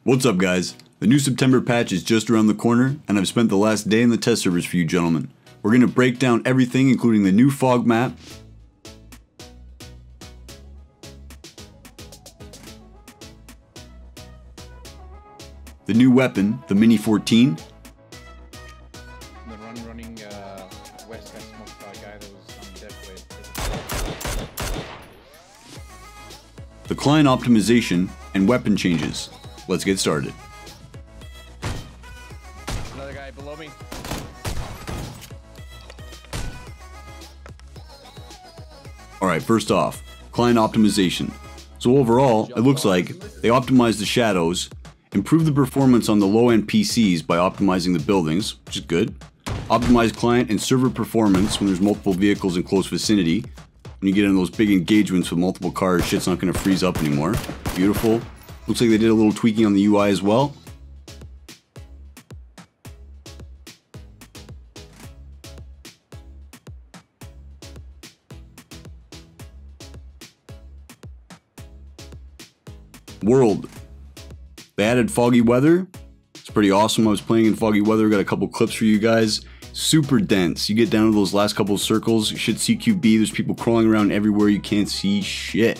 What's up guys? The new September patch is just around the corner and I've spent the last day in the test servers for you gentlemen. We're going to break down everything including the new fog map, the new weapon, the Mini-14, running west guy smoked by a guy that was on death wave. the client optimization, and weapon changes. Let's get started. Another guy below me. Alright, first off, client optimization. So overall, it looks like they optimized the shadows, improved the performance on the low-end PCs by optimizing the buildings, which is good. Optimized client and server performance when there's multiple vehicles in close vicinity. When you get in those big engagements with multiple cars, shit's not going to freeze up anymore. Beautiful. Looks like they did a little tweaking on the UI as well. World. They added foggy weather. It's pretty awesome. I was playing in foggy weather, got a couple clips for you guys. Super dense. You get down to those last couple of circles, you should CQB, there's people crawling around everywhere, you can't see shit.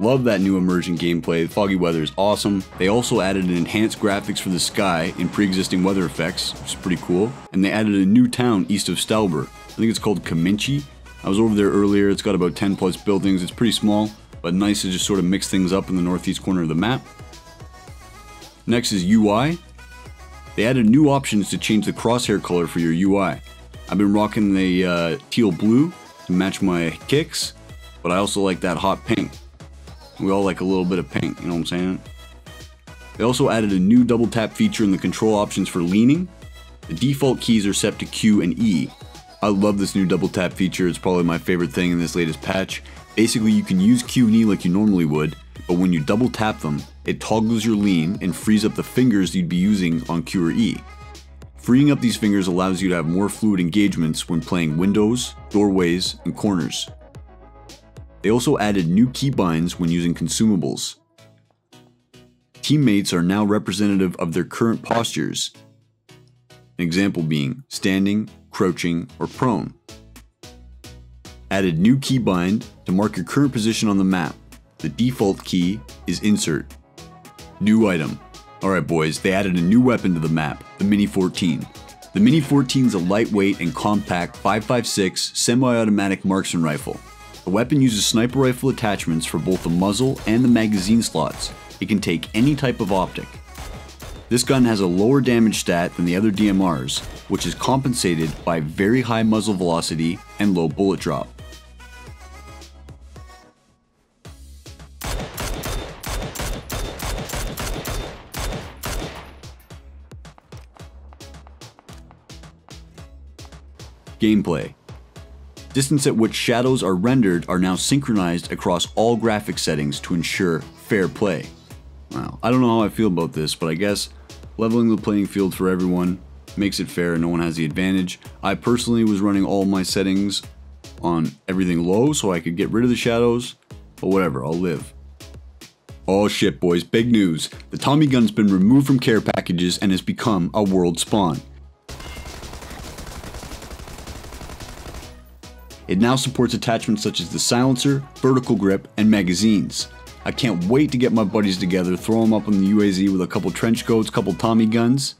Love that new immersion gameplay. The foggy weather is awesome. They also added an enhanced graphics for the sky in pre-existing weather effects, which is pretty cool. And they added a new town east of Stalber. I think it's called Comanche. I was over there earlier, it's got about 10 plus buildings, it's pretty small, but nice to just sort of mix things up in the northeast corner of the map. Next is UI. They added new options to change the crosshair color for your UI. I've been rocking the teal blue to match my kicks, but I also like that hot pink. We all like a little bit of pink, you know what I'm saying? They also added a new double tap feature in the control options for leaning. The default keys are set to Q and E. I love this new double tap feature, it's probably my favorite thing in this latest patch. Basically you can use Q and E like you normally would, but when you double tap them, it toggles your lean and frees up the fingers you'd be using on Q or E. Freeing up these fingers allows you to have more fluid engagements when playing windows, doorways, and corners. They also added new keybinds when using consumables. Teammates are now representative of their current postures. An example being standing, crouching, or prone. Added new keybind to mark your current position on the map. The default key is insert. New item. Alright boys, they added a new weapon to the map, the Mini-14. The Mini-14 is a lightweight and compact 5.56 semi-automatic marksman rifle. The weapon uses sniper rifle attachments for both the muzzle and the magazine slots. It can take any type of optic. This gun has a lower damage stat than the other DMRs, which is compensated by very high muzzle velocity and low bullet drop. Gameplay. Distance at which shadows are rendered are now synchronized across all graphic settings to ensure fair play. Wow, I don't know how I feel about this, but I guess leveling the playing field for everyone makes it fair and no one has the advantage. I personally was running all my settings on everything low so I could get rid of the shadows, but whatever, I'll live. Oh shit boys, big news. The Tommy gun's been removed from care packages and has become a world spawn. It now supports attachments such as the silencer, vertical grip, and magazines. I can't wait to get my buddies together, throw them up on the UAZ with a couple trench coats, couple Tommy guns.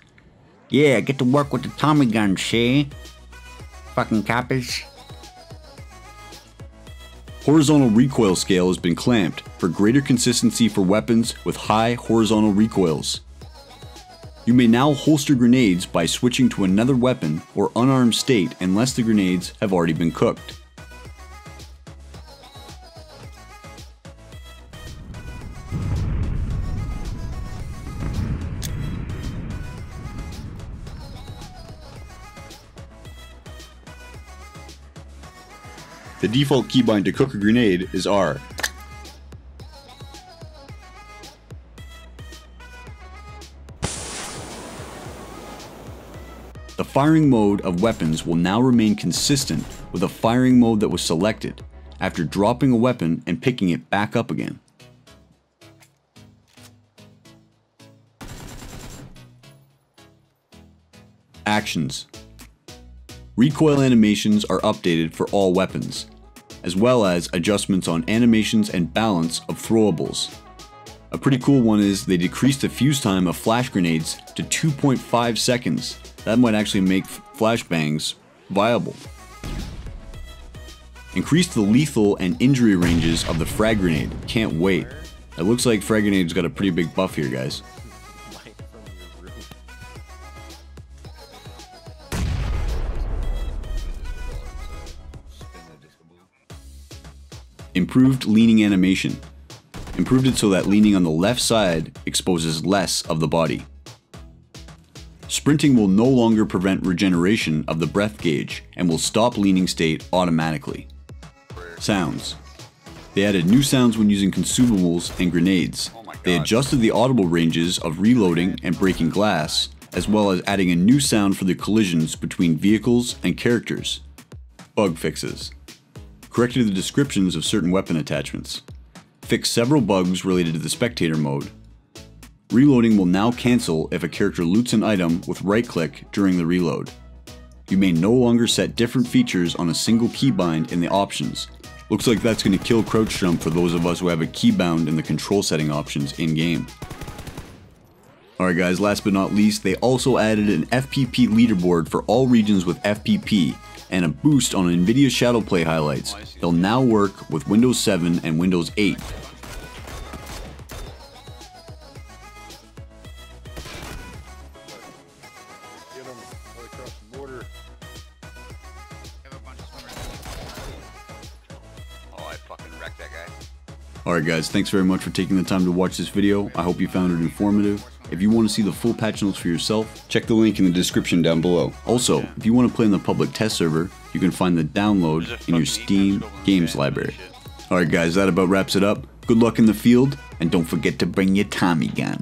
Yeah, get to work with the Tommy guns, see? Fucking coppers. Horizontal recoil scale has been clamped for greater consistency for weapons with high horizontal recoils. You may now holster grenades by switching to another weapon or unarmed state unless the grenades have already been cooked. The default keybind to cook a grenade is R. The firing mode of weapons will now remain consistent with the firing mode that was selected after dropping a weapon and picking it back up again. Actions. Recoil animations are updated for all weapons, as well as adjustments on animations and balance of throwables. A pretty cool one is they decreased the fuse time of flash grenades to 2.5 seconds. That might actually make flashbangs viable. Increased the lethal and injury ranges of the frag grenade. Can't wait. It looks like frag grenade's got a pretty big buff here, guys. Improved leaning animation. Improved it so that leaning on the left side exposes less of the body. Sprinting will no longer prevent regeneration of the breath gauge and will stop leaning state automatically. Sounds. They added new sounds when using consumables and grenades. They adjusted the audible ranges of reloading and breaking glass, as well as adding a new sound for the collisions between vehicles and characters. Bug fixes. Corrected the descriptions of certain weapon attachments. Fixed several bugs related to the spectator mode. Reloading will now cancel if a character loots an item with right click during the reload. You may no longer set different features on a single keybind in the options. Looks like that's going to kill crouch jump for those of us who have a keybound in the control setting options in game. Alright guys, last but not least, they also added an FPP leaderboard for all regions with FPP and a boost on NVIDIA Shadowplay highlights. They'll now work with Windows 7 and Windows 8. Alright guys, thanks very much for taking the time to watch this video. I hope you found it informative. If you want to see the full patch notes for yourself, check the link in the description down below. Also, if you want to play in the public test server, you can find the download in your Steam games library. Alright guys, that about wraps it up. Good luck in the field, and don't forget to bring your Tommy gun.